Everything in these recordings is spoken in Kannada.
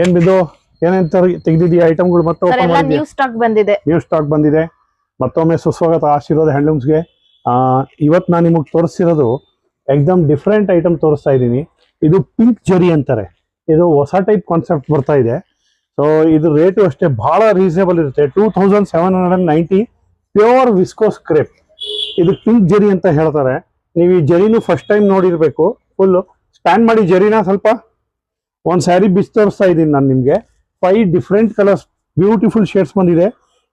ಏನ್ ಬಿದ್ದು ಏನೇನ್ ತೆಗೆದಿದೀಯ ಐಟಮ್ಗಳು ಮತ್ತೆ ಓಪನ್ ಮಾಡಿದ್ಯಾ? ನ್ಯೂ ಸ್ಟಾಕ್ ಬಂದಿದೆ. ಮತ್ತೊಮ್ಮೆ ಸುಸ್ವಾಗತ ಆಶೀರ್ವಾದ ಹ್ಯಾಂಡ್ಲೂಮ್ಸ್ಗೆ. ಇವತ್ತು ನಾನು ನಿಮಗೆ ತೋರಿಸ್ತಿರೋದು ಎಕ್ದಮ್ ಡಿಫ್ರೆಂಟ್ ಐಟಮ್ ತೋರಿಸ್ತಾ ಇದ್ದೀನಿ. ಇದು ಪಿಂಕ್ ಜರಿ ಅಂತಾರೆ. ಇದು ಹೊಸ ಟೈಪ್ ಕಾನ್ಸೆಪ್ಟ್ ಬರ್ತಾ ಇದೆ. ಸೊ ಇದು ರೇಟು ಅಷ್ಟೇ ಬಹಳ ರೀಸನೇಬಲ್ ಇರುತ್ತೆ. 2790 ಪ್ಯೂರ್ ವಿಸ್ಕೋಸ್ ಕ್ರೇಪ್. ಇದು ಪಿಂಕ್ ಜರಿ ಅಂತ ಹೇಳ್ತಾರೆ. ನೀವು ಈ ಜರಿನೂ ಫಸ್ಟ್ ಟೈಮ್ ನೋಡಿರ್ಬೇಕು. ಫುಲ್ ಸ್ಪ್ಯಾನ್ ಮಾಡಿ ಜರಿನ ಸ್ವಲ್ಪ ಒಂದು ಸ್ಯಾರಿ ಬಿಚ್ಚಿ ತೋರಿಸ್ತಾ ಇದ್ದೀನಿ ನಾನು ನಿಮಗೆ. 5 ಡಿಫ್ರೆಂಟ್ ಕಲರ್ಸ್ ಬ್ಯೂಟಿಫುಲ್ ಶೇಡ್ಸ್ ಬಂದಿದೆ.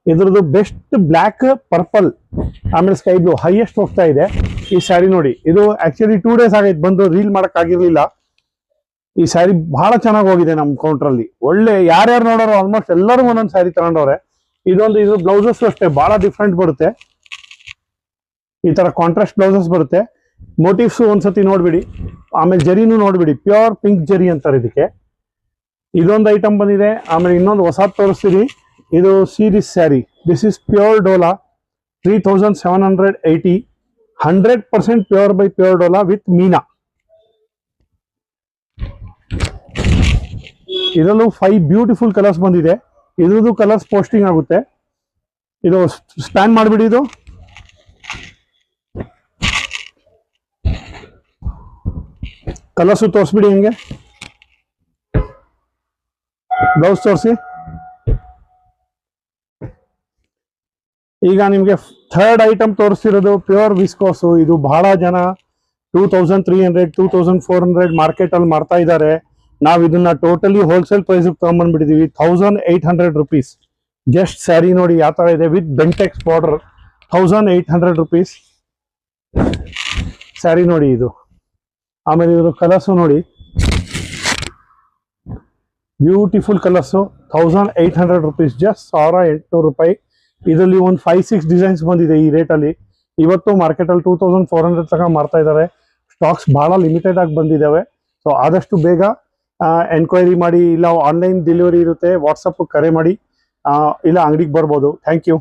ಇದ್ರದ್ದು ಬೆಸ್ಟ್ ಬ್ಲ್ಯಾಕ್, ಪರ್ಪಲ್, ಆಮೇಲೆ ಸ್ಕೈ ಬ್ಲೂ ಹೈಯೆಸ್ಟ್ ಹೋಗ್ತಾ ಇದೆ. ಈ ಸ್ಯಾರಿ ನೋಡಿ, ಇದು ಆಕ್ಚುಲಿ 2 ಡೇಸ್ ಆಗೈತೆ ಬಂದು, ರೀಲ್ ಮಾಡಕ್ ಆಗಿರ್ಲಿಲ್ಲ. ಈ ಸ್ಯಾರಿ ಬಹಳ ಚೆನ್ನಾಗಿ ಹೋಗಿದೆ ನಮ್ಮ ಕೌಂಟ್ರಲ್ಲಿ. ಒಳ್ಳೆ ಯಾರ್ಯಾರು ನೋಡೋರು ಆಲ್ಮೋಸ್ಟ್ ಎಲ್ಲರೂ ಒಂದೊಂದು ಸ್ಯಾರಿ ತಗೊಂಡವ್ರೆ. ಇದು ಬ್ಲೌಸಸ್ ಅಷ್ಟೇ ಬಹಳ ಡಿಫ್ರೆಂಟ್ ಬರುತ್ತೆ. ಈ ತರ ಕಾಂಟ್ರಾಸ್ಟ್ ಬ್ಲೌಸಸ್ ಬರುತ್ತೆ. ಮೋಟಿವ್ಸ್ ಒಂದ್ಸತಿ ನೋಡ್ಬಿಡಿ, ಆಮೇಲೆ ಜರಿನೂ ನೋಡ್ಬಿಡಿ. ಪ್ಯೂರ್ ಪಿಂಕ್ ಜರಿ ಅಂತಾರೆ ಇದಕ್ಕೆ. ಇದೊಂದು ಐಟಮ್ ಬಂದಿದೆ. ಆಮೇಲೆ ಇನ್ನೊಂದು ಹೊಸ ತೋರಿಸ್ತೀನಿ. ಇದು series saree. This is pure ಡೋಲಾ. 3780, 100% ಪ್ಯೂರ್ ಬೈ ಪ್ಯೂರ್ ಡೋಲಾ ವಿತ್ ಮೀನಾ. ಇದರಲ್ಲೂ 5 ಬ್ಯೂಟಿಫುಲ್ ಕಲರ್ಸ್ ಬಂದಿದೆ. ಇದ್ರದ್ದು ಕಲರ್ಸ್ ಪೋಸ್ಟಿಂಗ್ ಆಗುತ್ತೆ. ಇದು ಸ್ಪ್ಯಾನ್ ಮಾಡಿಬಿಡಿ. ಇದು ಕಲರ್ಸು ತೋರಿಸ್ಬಿಡಿ. ಹಿಂಗೆ ಬ್ಲೌಸ್ ತೋರಿಸಿ. ಈಗ ನಿಮಗೆ ಥರ್ಡ್ ಐಟಮ್ ತೋರಿಸ್ತಿರೋದು ಪ್ಯೂರ್ ವಿಸ್ಕೋಸು. ಇದು ಬಹಳ ಜನ 2300, 2400 ಮಾರ್ಕೆಟ್ ಅಲ್ಲಿ ಮಾರ್ತಾ ಇದ್ದಾರೆ. ನಾವು ಇದನ್ನ ಟೋಟಲಿ ಹೋಲ್ಸೇಲ್ ಪ್ರೈಸ್ ತಗೊಂಡ್ಬಂದ್ಬಿಟ್ಟಿದೀವಿ. 1800 ರುಪೀಸ್. ಜಸ್ಟ್ ಸ್ಯಾರಿ ನೋಡಿ ಯಾವ ತರ ಇದೆ with Bentex border. 1800 rupees saree ನೋಡಿ ಇದು. ಆಮೇಲೆ ಇದ್ರ ಕಲರ್ಸು ನೋಡಿ, ಬ್ಯೂಟಿಫುಲ್ ಕಲರ್ಸು. 1800 ರುಪೀಸ್, ಜಸ್ಟ್ 1800 ರೂಪಾಯಿ. ಇದರಲ್ಲಿ ಒಂದು 5-6 ಡಿಸೈನ್ಸ್ ಬಂದಿದೆ ಈ ರೇಟಲ್ಲಿ. ಇವತ್ತು ಮಾರ್ಕೆಟಲ್ಲಿ 2400 ತನಕ ಮಾರ್ತಾ ಇದ್ದಾರೆ. ಸ್ಟಾಕ್ಸ್ ಬಹಳ ಲಿಮಿಟೆಡ್ ಆಗಿ ಬಂದಿದ್ದಾವೆ. ಸೊ ಆದಷ್ಟು ಬೇಗ ಎನ್ಕ್ವೈರಿ ಮಾಡಿ. ಇಲ್ಲ ಆನ್ಲೈನ್ ಡೆಲಿವರಿ ಇರುತ್ತೆ, ವಾಟ್ಸಪ್ ಕರೆ ಮಾಡಿ, ಇಲ್ಲ ಅಂಗಡಿಗೆ ಬರ್ಬೋದು. Thank you.